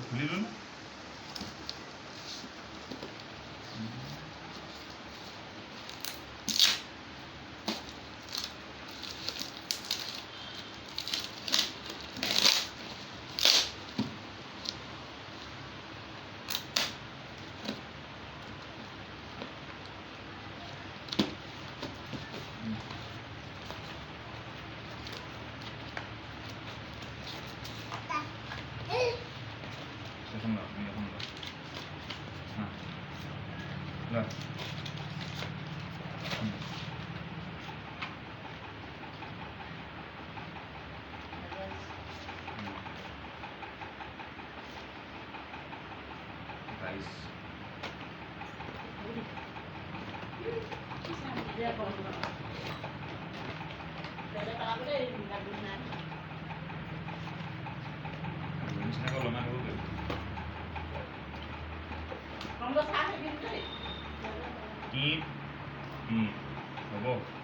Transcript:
খুলিলো না এখন না তুমি এখন না হ্যাঁ না guys ini kalau mana dulu Không có sát hay cái gì. Hộp